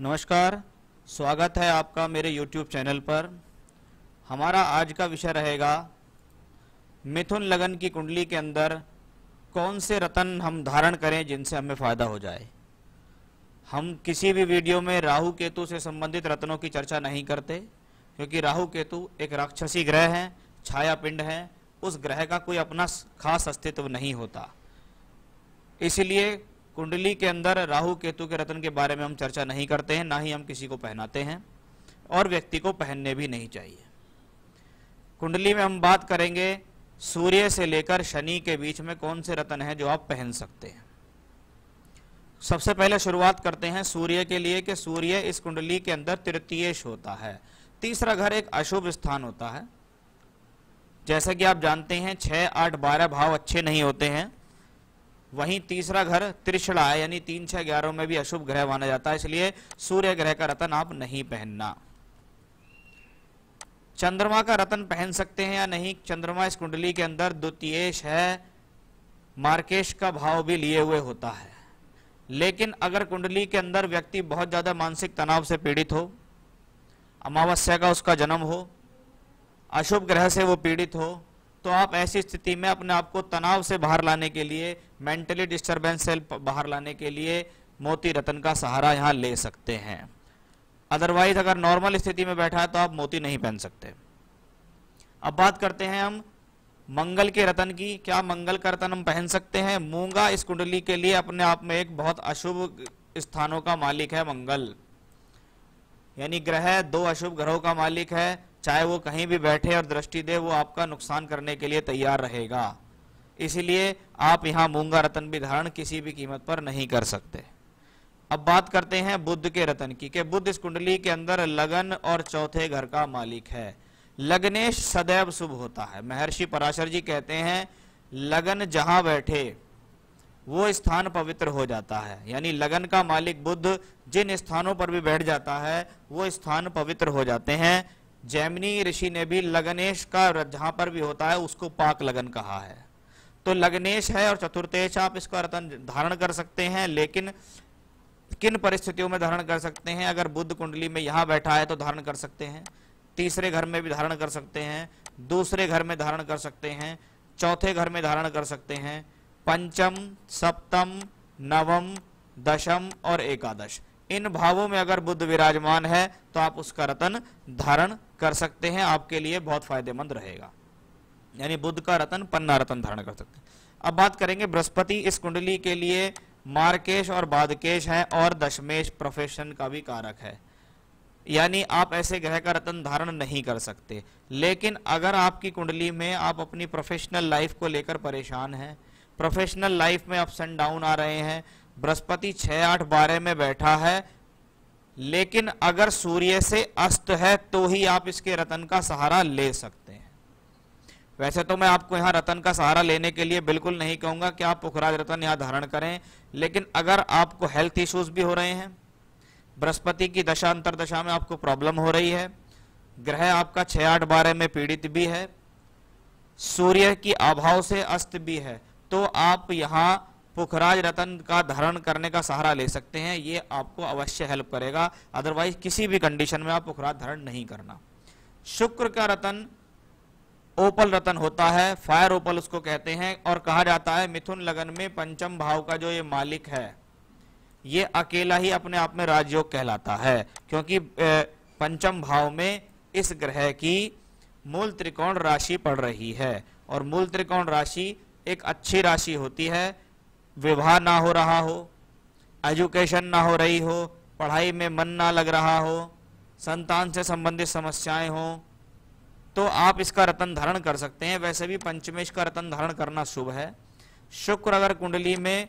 नमस्कार, स्वागत है आपका मेरे YouTube चैनल पर। हमारा आज का विषय रहेगा मिथुन लगन की कुंडली के अंदर कौन से रत्न हम धारण करें जिनसे हमें फायदा हो जाए। हम किसी भी वीडियो में राहु केतु से संबंधित रत्नों की चर्चा नहीं करते, क्योंकि राहु केतु एक राक्षसी ग्रह हैं, छाया पिंड हैं, उस ग्रह का कोई अपना खास अस्तित्व नहीं होता। इसलिए कुंडली के अंदर राहु केतु के रत्न के बारे में हम चर्चा नहीं करते हैं, ना ही हम किसी को पहनाते हैं और व्यक्ति को पहनने भी नहीं चाहिए। कुंडली में हम बात करेंगे सूर्य से लेकर शनि के बीच में कौन से रत्न हैं जो आप पहन सकते हैं। सबसे पहले शुरुआत करते हैं सूर्य के लिए कि सूर्य इस कुंडली के अंदर तृतीयेश होता है। तीसरा घर एक अशुभ स्थान होता है। जैसा कि आप जानते हैं 6, 8, 12 भाव अच्छे नहीं होते हैं। वहीं तीसरा घर त्रिशला है, यानी 3, 6, 11 में भी अशुभ ग्रह माना जाता है, इसलिए सूर्य ग्रह का रत्न आप नहीं पहनना। चंद्रमा का रत्न पहन सकते हैं या नहीं। चंद्रमा इस कुंडली के अंदर द्वितीयेश है, मार्केश का भाव भी लिए हुए होता है। लेकिन अगर कुंडली के अंदर व्यक्ति बहुत ज्यादा मानसिक तनाव से पीड़ित हो, अमावस्या का उसका जन्म हो, अशुभ ग्रह से वो पीड़ित हो, तो आप ऐसी स्थिति में अपने आप को तनाव से बाहर लाने के लिए, मेंटली डिस्टर्बेंस से बाहर लाने के लिए मोती रत्न का सहारा यहां ले सकते हैं। अदरवाइज अगर नॉर्मल स्थिति में बैठा है तो आप मोती नहीं पहन सकते। अब बात करते हैं हम मंगल के रत्न की। क्या मंगल का रत्न हम पहन सकते हैं? मूंगा इस कुंडली के लिए अपने आप में एक बहुत अशुभ स्थानों का मालिक है। मंगल यानी ग्रह 2 अशुभ ग्रहों का मालिक है। चाहे वो कहीं भी बैठे और दृष्टि दे, वो आपका नुकसान करने के लिए तैयार रहेगा। इसलिए आप यहां मूंगा रत्न भी धारण किसी भी कीमत पर नहीं कर सकते। अब बात करते हैं बुध के रत्न की कि बुध इस कुंडली के अंदर लगन और चौथे घर का मालिक है। लग्नेश सदैव शुभ होता है। महर्षि पराशर जी कहते हैं लगन जहां बैठे वो स्थान पवित्र हो जाता है। यानी लगन का मालिक बुध जिन स्थानों पर भी बैठ जाता है वो स्थान पवित्र हो जाते हैं। जैमिनी ऋषि ने भी लगनेश का जहां पर भी होता है उसको पाक लगन कहा है। तो लगनेश है और चतुर्थेश आप इसका रत्न धारण कर सकते हैं। लेकिन किन परिस्थितियों में धारण कर सकते हैं? अगर बुध कुंडली में यहां बैठा है तो धारण कर सकते हैं, तीसरे घर में भी धारण कर सकते हैं, दूसरे घर में धारण कर सकते हैं, चौथे घर में धारण कर सकते हैं, पंचम, सप्तम, नवम, दशम और एकादश, इन भावों में अगर बुध विराजमान है तो आप उसका रत्न धारण कर सकते हैं। आपके लिए बहुत फायदेमंद रहेगा। यानी बुध का रत्न, पन्ना रत्न धारण कर सकते हैं। अब बात करेंगे बृहस्पति इस कुंडली के लिए मार्केश और बादकेश है और दशमेश प्रोफेशन का भी कारक है। यानी आप ऐसे ग्रह का रत्न धारण नहीं कर सकते। लेकिन अगर आपकी कुंडली में आप अपनी प्रोफेशनल लाइफ को लेकर परेशान हैं, प्रोफेशनल लाइफ में अप्स एंड डाउन आ रहे हैं, बृहस्पति 6, 8, 12 में बैठा है, लेकिन अगर सूर्य से अस्त है तो ही आप इसके रत्न का सहारा ले सकते हैं। वैसे तो मैं आपको यहाँ रत्न का सहारा लेने के लिए बिल्कुल नहीं कहूंगा कि आप पुखराज रत्न यहाँ धारण करें। लेकिन अगर आपको हेल्थ इश्यूज भी हो रहे हैं, बृहस्पति की दशा अंतरदशा में आपको प्रॉब्लम हो रही है, ग्रह आपका 6, 8, 12 में पीड़ित भी है, सूर्य की अभाव से अस्त भी है, तो आप यहाँ पुखराज रत्न का धारण करने का सहारा ले सकते हैं। ये आपको अवश्य हेल्प करेगा। अदरवाइज किसी भी कंडीशन में आप पुखराज धारण नहीं करना। शुक्र का रत्न ओपल रत्न होता है, फायर ओपल उसको कहते हैं, और कहा जाता है मिथुन लगन में पंचम भाव का जो ये मालिक है ये अकेला ही अपने आप में राजयोग कहलाता है, क्योंकि पंचम भाव में इस ग्रह की मूल त्रिकोण राशि पड़ रही है। और मूल त्रिकोण राशि एक अच्छी राशि होती है। विवाह ना हो रहा हो, एजुकेशन ना हो रही हो, पढ़ाई में मन ना लग रहा हो, संतान से संबंधित समस्याएं हो, तो आप इसका रत्न धारण कर सकते हैं। वैसे भी पंचमेश का रत्न धारण करना शुभ है। शुक्र अगर कुंडली में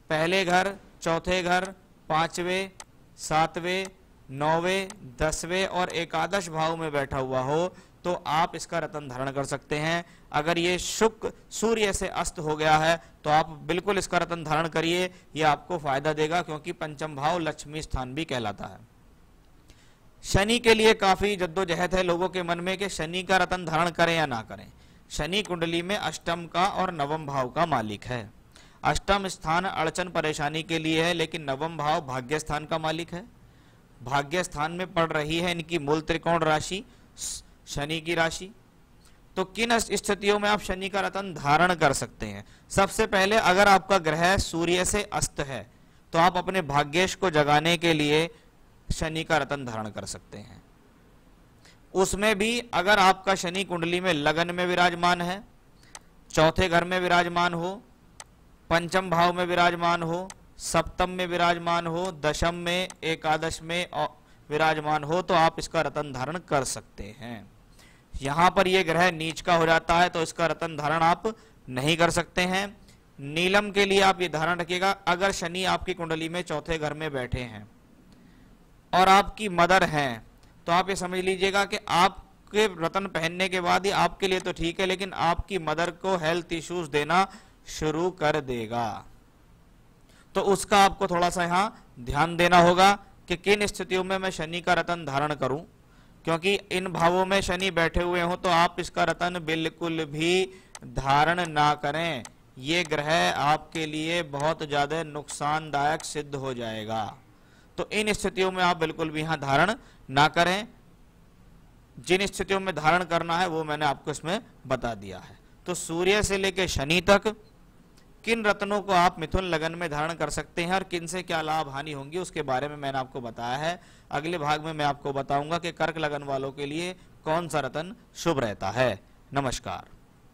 पहले घर, चौथे घर, 5वें, 7वें, 9वें, 10वें और एकादश भाव में बैठा हुआ हो तो आप इसका रत्न धारण कर सकते हैं। अगर ये शुक्र सूर्य से अस्त हो गया है तो आप बिल्कुल इसका रत्न धारण करिए, ये आपको फायदा देगा, क्योंकि पंचम भाव लक्ष्मी स्थान भी कहलाता है। शनि के लिए काफी जद्दोजहद है लोगों के मन में कि शनि का रत्न धारण करें या ना करें। शनि कुंडली में अष्टम का और नवम भाव का मालिक है। अष्टम स्थान अड़चन परेशानी के लिए है, लेकिन नवम भाव भाग्य स्थान का मालिक है। भाग्य स्थान में पड़ रही है इनकी मूल त्रिकोण राशि शनि की राशि। तो किन स्थितियों में आप शनि का रत्न धारण कर सकते हैं? सबसे पहले अगर आपका ग्रह सूर्य से अस्त है तो आप अपने भाग्येश को जगाने के लिए शनि का रत्न धारण कर सकते हैं। उसमें भी अगर आपका शनि कुंडली में लगन में विराजमान है, चौथे घर में विराजमान हो, पंचम भाव में विराजमान हो, सप्तम में विराजमान हो, दशम में, एकादश में विराजमान हो, तो आप इसका रत्न धारण कर सकते हैं। यहां पर यह ग्रह नीच का हो जाता है तो इसका रत्न धारण आप नहीं कर सकते हैं। नीलम के लिए आप ये धारण रखिएगा, अगर शनि आपकी कुंडली में चौथे घर में बैठे हैं और आपकी मदर हैं तो आप ये समझ लीजिएगा कि आपके रत्न पहनने के बाद ही आपके लिए तो ठीक है, लेकिन आपकी मदर को हेल्थ इश्यूज देना शुरू कर देगा। तो उसका आपको थोड़ा सा यहां ध्यान देना होगा कि किन स्थितियों में मैं शनि का रत्न धारण करूं, क्योंकि इन भावों में शनि बैठे हुए हो तो आप इसका रत्न बिल्कुल भी धारण ना करें। ये ग्रह आपके लिए बहुत ज्यादा नुकसानदायक सिद्ध हो जाएगा। तो इन स्थितियों में आप बिल्कुल भी यहां धारण ना करें। जिन स्थितियों में धारण करना है वो मैंने आपको इसमें बता दिया है। तो सूर्य से लेकर शनि तक किन रत्नों को आप मिथुन लगन में धारण कर सकते हैं और किन से क्या लाभ हानि होंगी उसके बारे में मैंने आपको बताया है। अगले भाग में मैं आपको बताऊंगा कि कर्क लगन वालों के लिए कौन सा रत्न शुभ रहता है। नमस्कार।